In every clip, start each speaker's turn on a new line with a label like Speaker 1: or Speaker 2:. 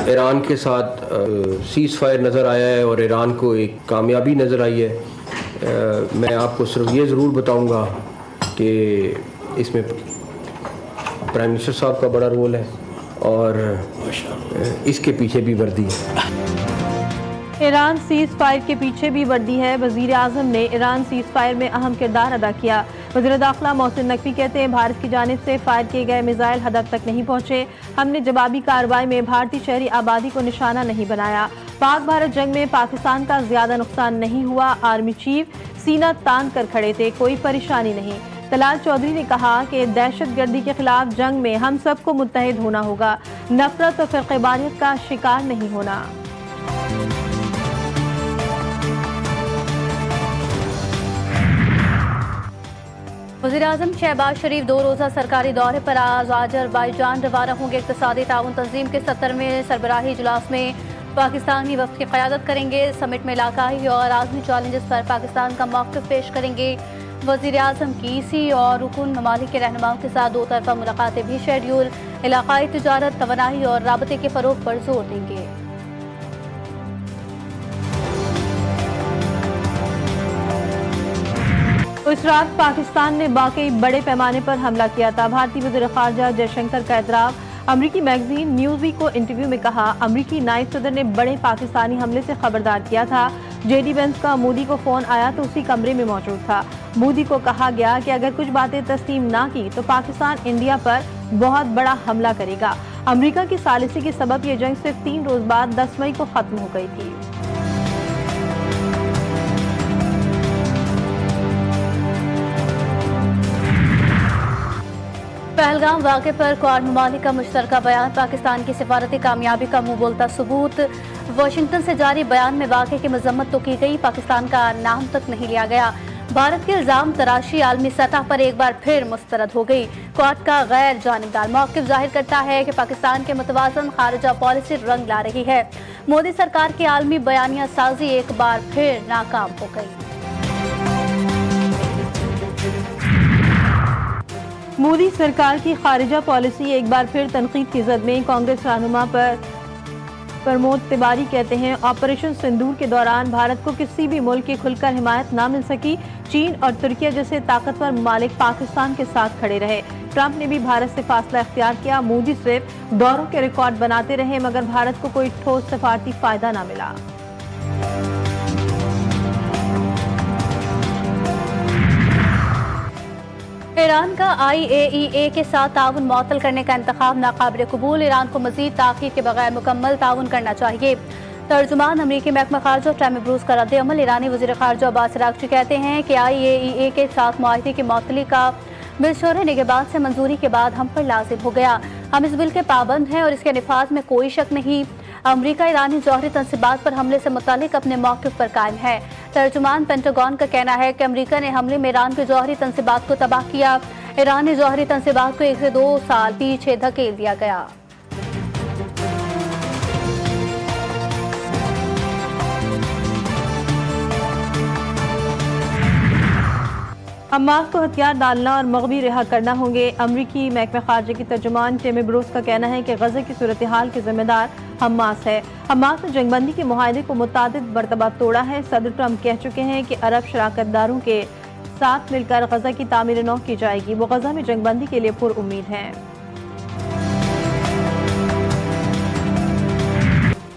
Speaker 1: Iran के साथ seize fire नज़र आया है और ईरान को एक कामयाबी नज़र आई है। मैं आपको सिर्फ ये ज़रूर बताऊंगा कि इसमें प्राइम मिनिस्टर साहब का बड़ा रोल है और इसके पीछे भी वर्दी है।
Speaker 2: ईरान सीज़ फायर के पीछे भी वर्दी है। वज़ीर आज़म ने ईरान सीज़ फायर में अहम किरदार अदा किया। वज़ीर दाखिला मोहसिन नकवी कहते हैं, भारत की जानिब से फायर किए गए मिसाइल हदफ तक नहीं पहुंचे। हमने जवाबी कार्रवाई में भारतीय शहरी आबादी को निशाना नहीं बनाया। पाक भारत जंग में पाकिस्तान का ज्यादा नुकसान नहीं हुआ। आर्मी चीफ सीना तान कर खड़े थे, कोई परेशानी नहीं। तलाल चौधरी ने कहा कि दहशत गर्दी के खिलाफ जंग में हम सबको मुत्तहिद होना होगा, नफरत और फ़िरक़ेवारियत का शिकार नहीं होना। वज़ीर-ए-आज़म शहबाज शरीफ 2 रोज़ा सरकारी दौरे पर आज अज़रबैजान रवाना होंगे। इक़्तिसादी ताउन तंजीम के 70वें सरबराही इजलास में पाकिस्तानी वफ़द की क़यादत करेंगे। समिट में इलाकाई और आज़मी चैलेंजेस पर पाकिस्तान का मौक़िफ़ पेश करेंगे। वज़ीर-ए-आज़म की इसी और रुकन ममालिक के रहनुमाओं के साथ 2 तरफ़ा मुलाक़ातें भी शेड्यूल। इलाकाई तिजारत, तवानाई और राबते के फ़रोग़ पर जोर देंगे। इस रात पाकिस्तान ने वाकई बड़े पैमाने पर हमला किया था। भारतीय वज़ीर ख़ारजा जयशंकर का एतराफ़। अमरीकी मैगजीन न्यूज़वीक को इंटरव्यू में कहा, अमरीकी नायब सदर ने बड़े पाकिस्तानी हमले से खबरदार किया था। जेडी वेंस का मोदी को फ़ोन आया तो उसी कमरे में मौजूद था। मोदी को कहा गया कि अगर कुछ बातें तस्लीम ना की तो पाकिस्तान इंडिया पर बहुत बड़ा हमला करेगा। अमरीका की सालिसी के सबब ये जंग सिर्फ 3 रोज़ बाद 10 मई को ख़त्म हो गई थी। पहलगाम वाक़े पर क्वाड ममालिक का मुश्तरका बयान। पाकिस्तान की सिफारती कामयाबी का मुंह बोलता सबूत। वाशिंगटन से जारी बयान में वाक़े की मजम्मत तो की गई, पाकिस्तान का नाम तक नहीं लिया गया। भारत के इल्जाम तराशी आलमी सतह पर एक बार फिर मुस्तरद हो गई। क्वाड का गैर जानिबदार मौक़िफ़ जाहिर करता है कि पाकिस्तान के मुतवाज़न खारिजा पॉलिसी रंग ला रही है। मोदी सरकार की आलमी बयानिया साजी एक बार फिर नाकाम हो गई। मोदी सरकार की खारिजा पॉलिसी एक बार फिर तनकीद की जद में। कांग्रेस रहनुमा पर प्रमोद तिवारी कहते हैं, ऑपरेशन सिंदूर के दौरान भारत को किसी भी मुल्क की खुलकर हिमायत ना मिल सकी। चीन और तुर्किया जैसे ताकतवर ममालिक पाकिस्तान के साथ खड़े रहे। ट्रंप ने भी भारत से फासला इख्तियार किया। मोदी सिर्फ दौरों के रिकॉर्ड बनाते रहे मगर भारत को कोई ठोस सफारती फायदा ना मिला। ईरान का IAEA के साथ ताउन मुअत्तल करने का इंतखाब नाकाबिल कबूल। ईरान को मजीद ताक़ीद के बगैर मुकम्मल ताउन करना चाहिए। तर्जुमान अमरीकी महकमा ख़ारजा टैमी ब्रूस का रद्द-ए-अमल। ईरानी वज़ीर ख़ारजा अब्बास अराग़ची कहते हैं कि IAEA के साथ मुआहदे की मुअत्तली का बिल शोर निगहबान से मंजूरी के बाद हम पर लाजिम हो गया। हम इस बिल के पाबंद हैं और इसके निफाज में कोई शक नहीं। अमरीका ईरानी जौहरी तंसीबात पर हमले से मुतालिक अपने मौक़िफ़ पर कायम है। तर्जुमान पेंटागन का कहना है कि अमरीका ने हमले में ईरान के जौहरी तंसीबात को तबाह किया। ईरानी जौहरी तंसीबात को 1 से 2 साल पीछे धकेल दिया गया। हमास को हथियार डालना और मग़वी रिहा करना होंगे। अमरीकी महकमा ख़ारजा की तर्जुमान टेमी ब्रूस का कहना है कि गज़ा की सूरत हाल के ज़िम्मेदार हमास है। हमास ने जंगबंदी के मुआहदे को मुतादिद मरतबा तोड़ा है। सदर ट्रंप कह चुके हैं कि अरब शराकतदारों के साथ मिलकर गज़ा की तामीर नौ की जाएगी। वो गज़ा में जंगबंदी के लिए पुरउम्मीद हैं।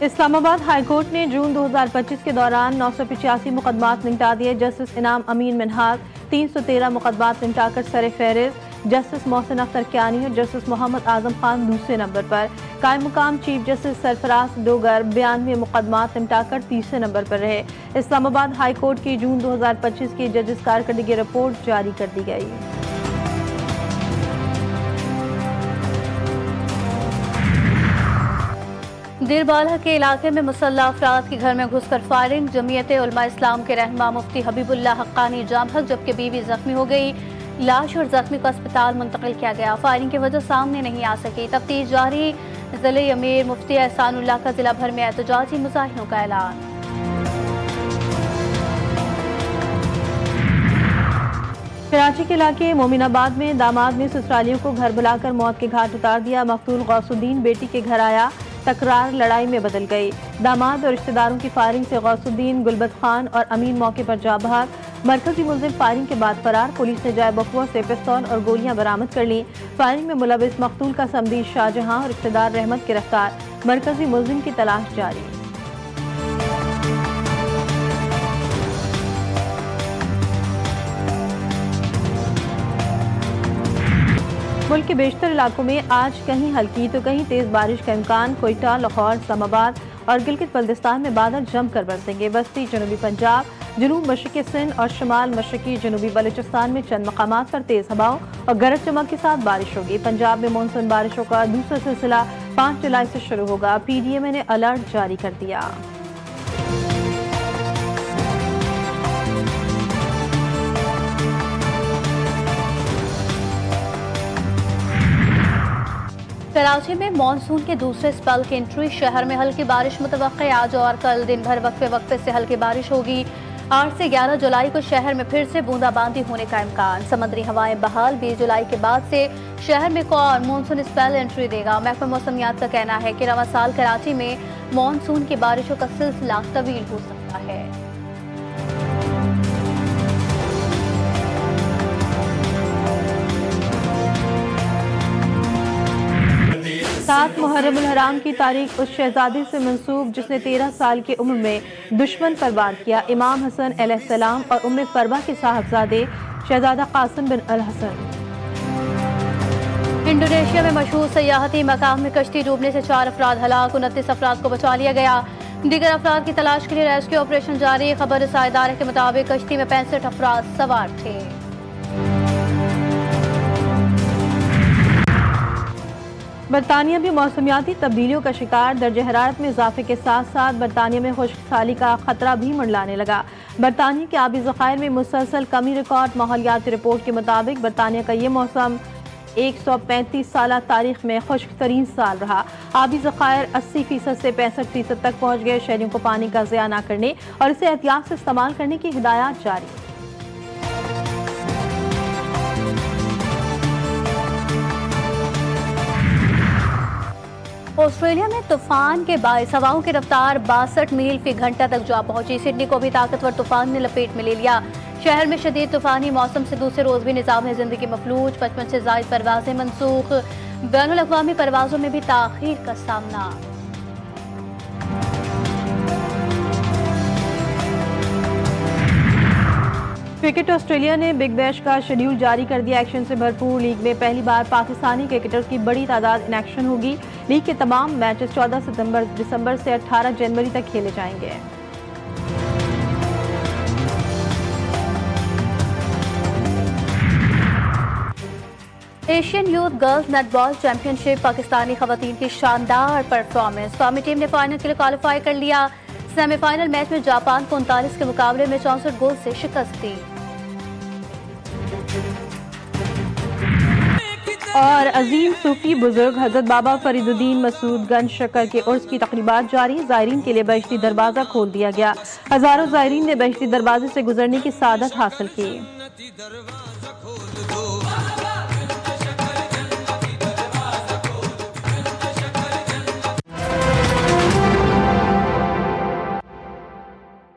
Speaker 2: इस्लामाबाद हाई कोर्ट ने जून 2025 के दौरान 985 मुकदमात निपटा दिए। जस्टिस इनाम अमीन मिनहाज 313 मुकदमात निपटाकर सर फहरिस्त। जस्टिस मोहसिन अख्तर कियानी और जस्टिस मोहम्मद आजम खान दूसरे नंबर पर। कायम मुकाम चीफ जस्टिस सरफराज डोगर 92 मुकदमात निपटाकर तीसरे नंबर पर रहे। इस्लामाबाद हाई कोर्ट की जून 2025 की जजेस कारकर्दगी रिपोर्ट जारी कर दी गई। देरबाला के इलाके में मुसल्लह अफराद के घर में घुसकर फायरिंग। जमीयत उलमा इस्लाम के रहनुमा मुफ्ती हबीबुल्लाह हक्कानी जाम हक जबकि बीवी जख्मी हो गई। लाश और जख्मी को अस्पताल मुंतकिल किया गया। फायरिंग की वजह सामने नहीं आ सकी। तफ्तीश जारी। ज़िले अमीर मुफ्ती एहसानुल्लाह का जिला भर में एहतजाजी मुजाहिरों का ऐलान। कराची के इलाके मोमिनाबाद में दामाद ने ससुरालियों को घर बुलाकर मौत के घाट उतार दिया। मकतूल गौसुद्दीन बेटी के घर आया,
Speaker 3: तकरार लड़ाई में बदल गई। दामाद और रिश्तेदारों की फायरिंग से गौसुद्दीन, गुलबत खान और अमीन मौके पर जा भाग। मरकजी मुलजिम फायरिंग के बाद फरार। पुलिस ने जाए बकुआ से पिस्तौल और गोलियां बरामद कर ली। फायरिंग में मुलविस मकतूल का समधी शाहजहां और रिश्तेदार रहमत गिरफ्तार। मरकजी मुलजिम की तलाश जारी। मुल्क के बेशतर इलाकों में आज कहीं हल्की तो कहीं तेज बारिश का इम्कान। कोयटा, लाहौर, इस्लामाबाद और गिलगित बल्तिस्तान में बादल जमकर बरसेंगे। बस्ती, जनूबी पंजाब, जनूब मशरकी सिंध और शुमाल मशरकी जनूबी बलूचिस्तान में चंद मकामात पर तेज हवाओं और गरज चमक के साथ बारिश होगी। पंजाब में मानसून बारिशों का दूसरा सिलसिला 5 जुलाई से शुरू होगा। PDMA ने अलर्ट जारी कर दिया।
Speaker 2: 1 कराची में मानसून के दूसरे स्पेल की एंट्री। शहर में हल्की बारिश मुतवक्के। आज और कल दिन भर वक्फे वक्फे से हल्की बारिश होगी। 8 से 11 जुलाई को शहर में फिर से बूंदाबांदी होने का इम्कान। समुद्री हवाएं बहाल। 20 जुलाई के बाद से शहर में एक और मानसून स्पेल एंट्री देगा। महकमा मौसमियात का कहना है कि रवां साल कराची में मानसून की बारिशों का सिलसिला तवील हो सकता है।
Speaker 3: 7 मुहर्रमुल हराम की तारीख उस शहजादे से मंसूब जिसने 13 साल की उम्र में दुश्मन पर वार किया। इमाम हसन अलैहिस्सलाम और उम्मे फरवा के साहबजादे शहजादा कासिम बिन अल हसन।
Speaker 2: इंडोनेशिया में मशहूर सयाहती मकाम में कश्ती डूबने से 4 अफराद हलाक। 29 अफराद को बचा लिया गया। दीगर अफराद की तलाश के लिए रेस्क्यू ऑपरेशन जारी। खबर रसाए के मुताबिक कश्ती में 65 अफराद सवार थे।
Speaker 3: बरतानिया भी मौसमियाती तब्दीलियों का शिकार। दर्जे हरारत में इजाफे के साथ साथ बरतानिया में खुश्क साली का खतरा भी मंडलाने लगा। बरतानिया के आबी ज़खायर में मुसलसल कमी रिकॉर्ड। माहौलियाती रिपोर्ट के मुताबिक बरतानिया का ये मौसम 135 साल तारीख में खुश्क तरीन साल रहा। आबी ज़खायर 80% से 65% तक पहुँच गए। शहरियों को पानी का ज़िया न करने और इसे एहतियात से इस्तेमाल करने की हिदायत जारी।
Speaker 2: ऑस्ट्रेलिया में तूफान के बायस हवाओं की रफ्तार 62 मील फी घंटा तक जा पहुंची। सिडनी को भी ताकतवर तूफान ने लपेट में ले लिया। शहर में शदीद तूफानी मौसम से दूसरे रोज भी निज़ाम जिंदगी मफलूज। 55 से ज़ायद परवाजें मनसूख। बैनुल अक़वामी परवाजों में भी ताख़ीर का सामना।
Speaker 3: क्रिकेट ऑस्ट्रेलिया ने बिग बैश का शेड्यूल जारी कर दिया। एक्शन से भरपूर लीग में पहली बार पाकिस्तानी क्रिकेटर्स की बड़ी तादाद इन एक्शन होगी। लीग के तमाम मैचेस 14 दिसंबर से 18 जनवरी तक खेले जाएंगे।
Speaker 2: Asian youth girls netball championship Pakistani खवातीन की शानदार परफॉर्मेंस। कौमी टीम ने फाइनल के लिए क्वालिफाई कर लिया। सेमीफाइनल मैच में जापान को 39 के मुकाबले में 64 गोल से शिकस्त दी।
Speaker 3: और अजीम सूफी बुजुर्ग हजरत बाबा फरीदुद्दीन मसूद गंज शक्कर के उर्स की तकरीबात जारी। ज़ायरीन के लिए बहिश्ती दरवाजा खोल दिया गया। हजारों ज़ायरीन ने बहिश्ती दरवाजे से गुजरने की सादत हासिल की।